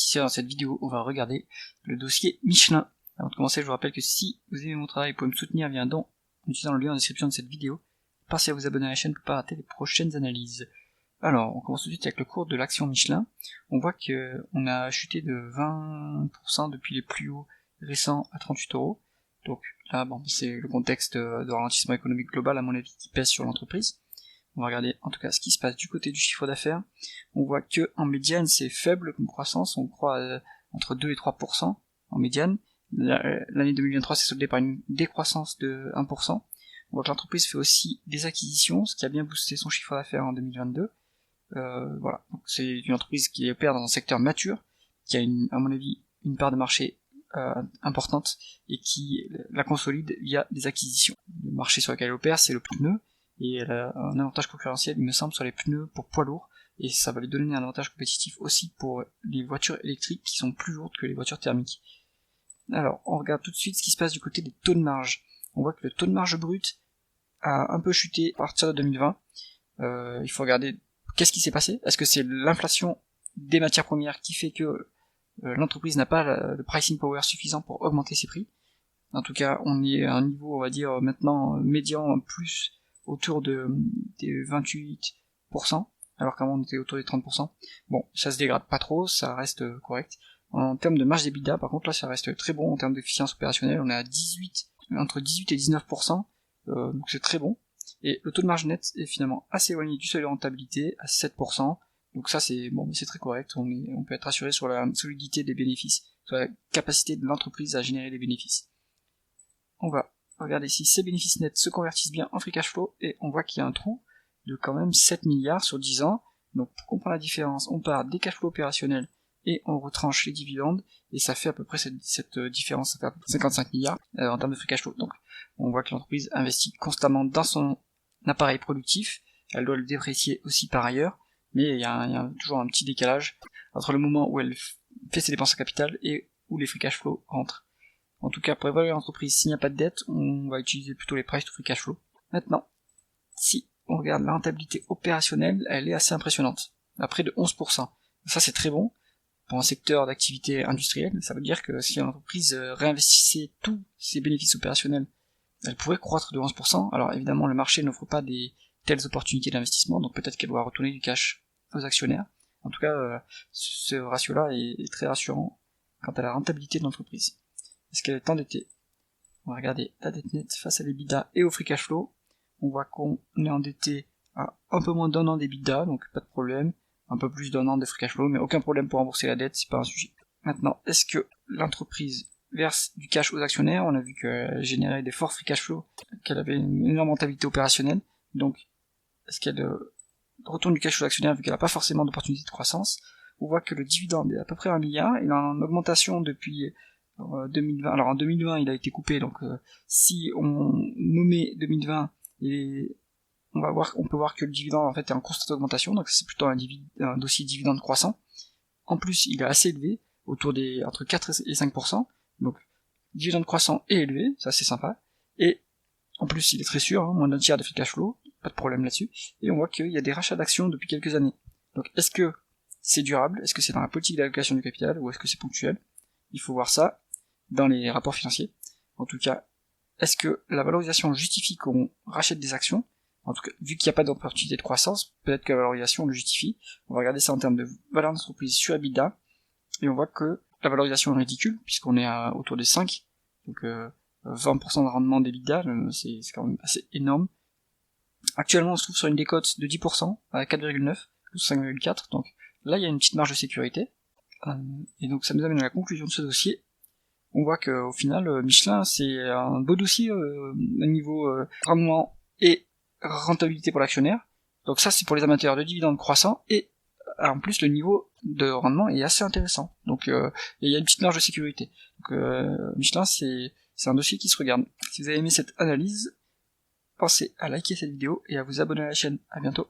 investisseurs, dans cette vidéo, on va regarder le dossier Michelin. Avant de commencer, je vous rappelle que si vous aimez mon travail, vous pouvez me soutenir via un don en utilisant le lien en description de cette vidéo. Pensez à vous abonner à la chaîne pour ne pas rater les prochaines analyses. Alors, on commence tout de suite avec le cours de l'action Michelin. On voit qu'on a chuté de 20% depuis les plus hauts récents à 38 €. Donc là, bon, c'est le contexte de ralentissement économique global, à mon avis, qui pèse sur l'entreprise. On va regarder en tout cas ce qui se passe du côté du chiffre d'affaires. On voit que en médiane, c'est faible comme croissance. On croît entre 2 et 3% en médiane. L'année 2023 s'est soldée par une décroissance de 1%. On voit que l'entreprise fait aussi des acquisitions, ce qui a bien boosté son chiffre d'affaires en 2022. Voilà, donc c'est une entreprise qui opère dans un secteur mature, qui a à mon avis une part de marché importante et qui la consolide via des acquisitions. Le marché sur lequel elle opère, c'est le pneu, et elle a un avantage concurrentiel, il me semble, sur les pneus pour poids lourds, et ça va lui donner un avantage compétitif aussi pour les voitures électriques qui sont plus lourdes que les voitures thermiques. Alors, on regarde tout de suite ce qui se passe du côté des taux de marge. On voit que le taux de marge brut a un peu chuté à partir de 2020. Il faut regarder qu'est-ce qui s'est passé. Est-ce que c'est l'inflation des matières premières qui fait que l'entreprise n'a pas le pricing power suffisant pour augmenter ses prix? En tout cas, on est à un niveau, on va dire, maintenant médian, plus autour des 28%, alors qu'avant on était autour des 30%. Bon, ça se dégrade pas trop, ça reste correct. En termes de marge d'EBITDA, par contre, là, ça reste très bon. En termes d'efficience opérationnelle, on est à entre 18 et 19%, donc c'est très bon. Et le taux de marge net est finalement assez éloigné du seuil de rentabilité, à 7%. Donc ça, c'est bon, mais c'est très correct. On peut être rassuré sur la solidité des bénéfices, sur la capacité de l'entreprise à générer des bénéfices. On va regarder si ces bénéfices nets se convertissent bien en free cash flow, et on voit qu'il y a un trou de quand même 7 milliards sur 10 ans. Donc pour comprendre la différence, on part des cash flows opérationnels et on retranche les dividendes, et ça fait à peu près cette différence, ça fait à peu près 55 milliards en termes de free cash flow. Donc on voit que l'entreprise investit constamment dans son appareil productif, elle doit le déprécier aussi par ailleurs, mais il y a toujours un petit décalage entre le moment où elle fait ses dépenses en capital et où les free cash flow rentrent. En tout cas, pour évaluer l'entreprise, s'il n'y a pas de dette, on va utiliser plutôt les price to free cash flow. Maintenant, si on regarde la rentabilité opérationnelle, elle est assez impressionnante, à près de 11%. Ça, c'est très bon pour un secteur d'activité industrielle. Ça veut dire que si l'entreprise réinvestissait tous ses bénéfices opérationnels, elle pourrait croître de 11%. Alors évidemment, le marché n'offre pas des telles opportunités d'investissement, donc peut-être qu'elle doit retourner du cash aux actionnaires. En tout cas, ce ratio-là est très rassurant quant à la rentabilité de l'entreprise. Est-ce qu'elle est endettée? On va regarder la dette nette face à l'EBITDA et au free cash flow. On voit qu'on est endetté à un peu moins d'un an d'EBITDA, donc pas de problème. Un peu plus d'un an de free cash flow, mais aucun problème pour rembourser la dette, c'est pas un sujet. Maintenant, est-ce que l'entreprise verse du cash aux actionnaires? On a vu qu'elle générait des forts free cash flow, qu'elle avait une énorme rentabilité opérationnelle, donc est-ce qu'elle retourne du cash aux actionnaires vu qu'elle n'a pas forcément d'opportunité de croissance? On voit que le dividende est à peu près 1 milliard, il est en augmentation depuis 2020. Alors en 2020 il a été coupé, donc si on nommait 2020, on peut voir que le dividende en fait est en constante augmentation, donc c'est plutôt un dossier dividende croissant. En plus, il est assez élevé, entre 4 et 5%, donc dividende croissant et élevé, ça c'est sympa. Et en plus, il est très sûr, moins d'un tiers de free cash flow, pas de problème là-dessus. Et on voit qu'il y a des rachats d'actions depuis quelques années. Donc est-ce que c'est durable? Est-ce que c'est dans la politique d'allocation du capital, ou est-ce que c'est ponctuel? Il faut voir ça dans les rapports financiers. En tout cas, est-ce que la valorisation justifie qu'on rachète des actions? En tout cas, vu qu'il n'y a pas d'opportunité de croissance, peut-être que la valorisation le justifie. On va regarder ça en termes de valeur d'entreprise sur EBITDA, et on voit que la valorisation est ridicule, puisqu'on est autour des 5, donc 20% de rendement d'EBITDA, c'est quand même assez énorme. Actuellement, on se trouve sur une décote de 10%, à 4,9, ou 5,4, donc là, il y a une petite marge de sécurité. Et donc ça nous amène à la conclusion de ce dossier. On voit qu'au final, Michelin, c'est un beau dossier au niveau rendement et rentabilité pour l'actionnaire. Donc ça, c'est pour les amateurs de dividendes croissants, et en plus, le niveau de rendement est assez intéressant. Donc il y a une petite marge de sécurité. Donc Michelin, c'est un dossier qui se regarde. Si vous avez aimé cette analyse, pensez à liker cette vidéo et à vous abonner à la chaîne. À bientôt.